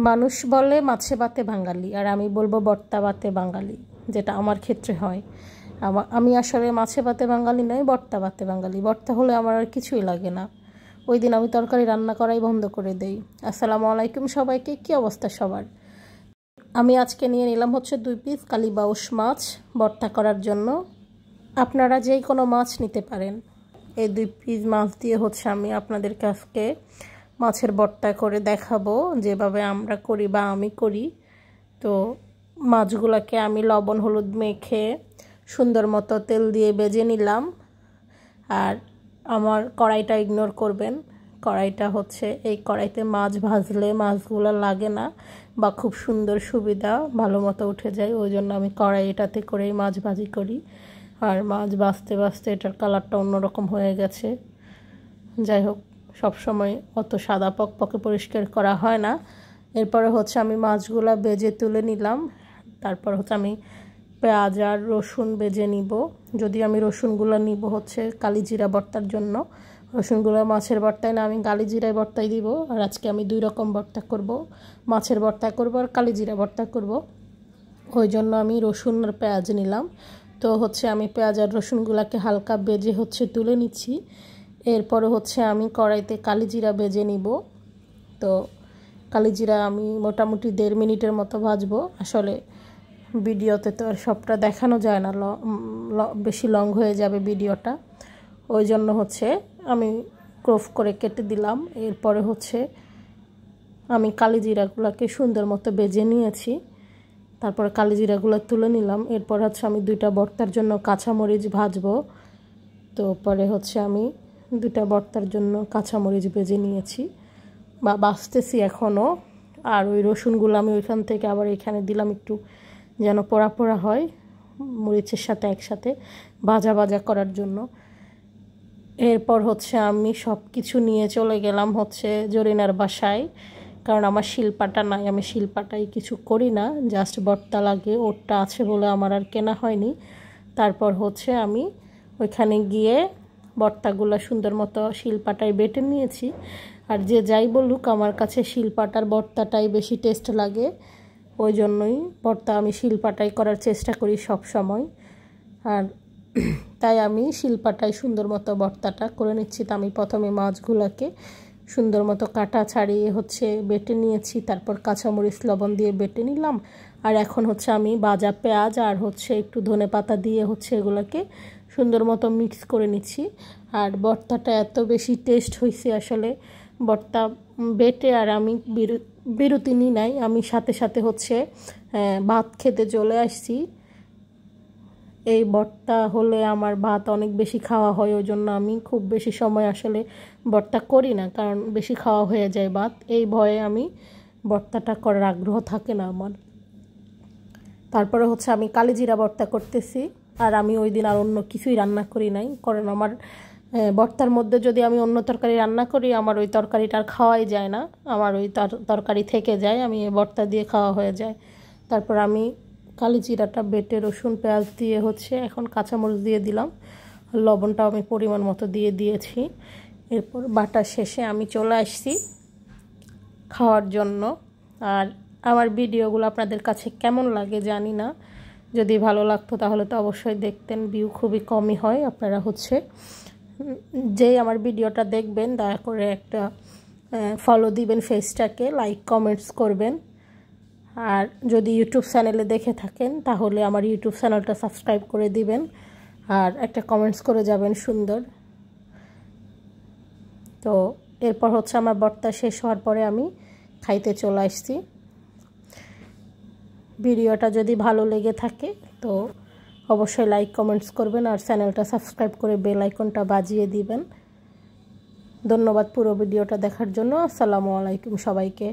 মানুষ বলে মাছে ভাতে বাঙালি, আর আমি বলবো ভর্তা ভাতে বাঙালি, যেটা আমার ক্ষেত্রে হয়। আমি আসলে মাছে ভাতে বাঙালি নয়, ভর্তা ভাতে বাঙালি। ভর্তা হলে আমার আর কিছুই লাগে না, ওই দিন আমি তরকারি রান্না করাই বন্ধ করে দেই। আসসালামু আলাইকুম সবাইকে, কী অবস্থা সবার? আমি আজকে নিয়ে নিলাম হচ্ছে 2 পিস কালীবাউস মাছ ভর্তা করার জন্য। আপনারা যে কোনো মাছ নিতে পারেন। এই 2 পিস মাছ দিয়ে হচ্ছে আমি আপনাদের কাছে মাছের ভর্তা করে দেখাবো, যেভাবে আমরা করি বা আমি করি। তো মাছগুলোকে আমি লবণ হলুদ মেখে সুন্দর মতো তেল দিয়ে ভেজে নিলাম। আর আমার কড়াইটা ইগনোর করবেন, কড়াইটা হচ্ছে এই কড়াইতে মাছ ভাজলে মাছগুলো লাগে না বা খুব সুন্দর সুবিধা ভালো মতো উঠে যায়, ওই জন্য আমি কড়াইটাতে করেই মাছ ভাজি করি। আর মাছ ভাজতে ভাজতে এটার কালারটা অন্যরকম হয়ে গেছে। যাই হোক, সবসময় অত সাদা পকপকে পরিষ্কার করা হয় না। এরপরে হচ্ছে আমি মাছগুলো ভেজে তুলে নিলাম। তারপর হচ্ছে আমি পেঁয়াজ আর রসুন ভেজে নিব। যদি আমি রসুনগুলো নিব হচ্ছে কালিজিরা ভর্তার জন্য, রসুনগুলো মাছের ভর্তায় না, আমি কালিজিরায় ভর্তায় দিব। আর আজকে আমি 2 রকম ভর্তা করব, মাছের ভর্তা করব আর কালিজিরা ভর্তা করব। ওই জন্য আমি রসুন আর পেঁয়াজ নিলাম। তো হচ্ছে আমি পেঁয়াজ আর রসুনগুলোকে হালকা ভেজে হচ্ছে তুলে নিচ্ছি। এরপরে হচ্ছে আমি কড়াইতে কালিজিরা ভেজে নিব। তো কালিজিরা আমি মোটামুটি 1.5 মিনিটের মতো ভাজবো। আসলে ভিডিওতে তো আর সবটা দেখানো যায় না, বেশি লং হয়ে যাবে ভিডিওটা, ওই জন্য হচ্ছে আমি ক্রপ করে কেটে দিলাম। এরপরে হচ্ছে আমি কালিজিরাগুলোকে সুন্দর মতো ভেজে নিয়েছি। তারপরে কালিজিরাগুলো তুলে নিলাম। এরপর হচ্ছে আমি 2টা ভর্তার জন্য কাঁচামরিচ ভাজবো। তো পরে হচ্ছে আমি 2টা ভর্তার জন্য কাঁচামরিচ ভেজে নিয়েছি বা বাছতেছি এখনও। আর ওই রসুনগুলো আমি ওইখান থেকে আবার এখানে দিলাম একটু, যেন পোড়া পোড়া হয় মরিচের সাথে একসাথে ভাজা ভাজা করার জন্য। এরপর হচ্ছে আমি সব কিছু নিয়ে চলে গেলাম হচ্ছে জরিনার বাসায়, কারণ আমার শিলপাটা নাই, আমি শিলপাটাই কিছু করি না, জাস্ট ভর্তা লাগে, ওরটা আছে বলে আমার আর কেনা হয়নি। তারপর হচ্ছে আমি ওইখানে গিয়ে ভর্তাগুলো সুন্দর মতো শিলপাটায় বেটে নিয়েছি। আর যে যাই বলুক, আমার কাছে শিলপাটার ভর্তাটাই বেশি টেস্ট লাগে, ওই জন্যই ভর্তা আমি শিলপাটায় করার চেষ্টা করি সব সময়। আর তাই আমি শিলপাটায় সুন্দর মতো ভর্তাটা করে নিচ্ছি। তো আমি প্রথমে মাছগুলোকে সুন্দর মতো কাটা ছাড়িয়ে হচ্ছে বেটে নিয়েছি, তারপর কাঁচামরিচ লবণ দিয়ে বেটে নিলাম। আর এখন হচ্ছে আমি ভাজা পেঁয়াজ আর হচ্ছে একটু ধনেপাতা দিয়ে হচ্ছে এগুলোকে সুন্দর মতো মিক্স করে নিচ্ছি। আর ভর্তাটা এত বেশি টেস্ট হয়েছে আসলে, ভর্তা বেটে আর আমি বিরতি নিই নাই, আমি সাথে সাথে হচ্ছে ভাত খেতে চলে আসছি। এই ভর্তা হলে আমার ভাত অনেক বেশি খাওয়া হয়, ওই জন্য আমি খুব বেশি সময় আসলে ভর্তা করি না, কারণ বেশি খাওয়া হয়ে যায় ভাত, এই ভয়ে আমি ভর্তাটা করার আগ্রহ থাকে না আমার। তারপরে হচ্ছে আমি কালিজিরা ভর্তা করতেছি। আর আমি ওই দিন আর অন্য কিছুই রান্না করি নাই, কারণ আমার ভর্তার মধ্যে যদি আমি অন্য তরকারি রান্না করি, আমার ওই তরকারিটা আর খাওয়াই যায় না, আমার ওই তরকারি থেকে যায়, আমি এই ভর্তা দিয়ে খাওয়া হয়ে যায়। তারপর আমি কালিজিরাটা বেটে রসুন পেঁয়াজ দিয়ে হচ্ছে এখন কাঁচামরিচ দিয়ে দিলাম, লবণটাও আমি পরিমাণ মতো দিয়ে দিয়েছি। এরপর বাটা শেষে আমি চলে আসছি খাওয়ার জন্য। আর আমার ভিডিওগুলো আপনাদের কাছে কেমন লাগে জানি না, যদি ভালো লাগতো তাহলে তো অবশ্যই দেখতেন, ভিউ খুবই কমই হয়। আপনারা হচ্ছে যেই আমার ভিডিওটা দেখবেন দয়া করে একটা ফলো দিবেন, ফেসটাকে লাইক কমেন্টস করবেন। আর যদি ইউটিউব চ্যানেলে দেখে থাকেন তাহলে আমার ইউটিউব চ্যানেলটা সাবস্ক্রাইব করে দিবেন আর একটা কমেন্টস করে যাবেন সুন্দর। তো এরপর হচ্ছে আমার ভর্তা শেষ হওয়ার পরে আমি খাইতে চলে আসছি। ভিডিওটা যদি ভালো লেগে থাকে তো অবশ্যই লাইক কমেন্টস করবেন আর চ্যানেলটা সাবস্ক্রাইব করে বেল আইকনটা বাজিয়ে দিবেন। ধন্যবাদ পুরো ভিডিওটা দেখার জন্য। আসসালামু আলাইকুম সবাইকে।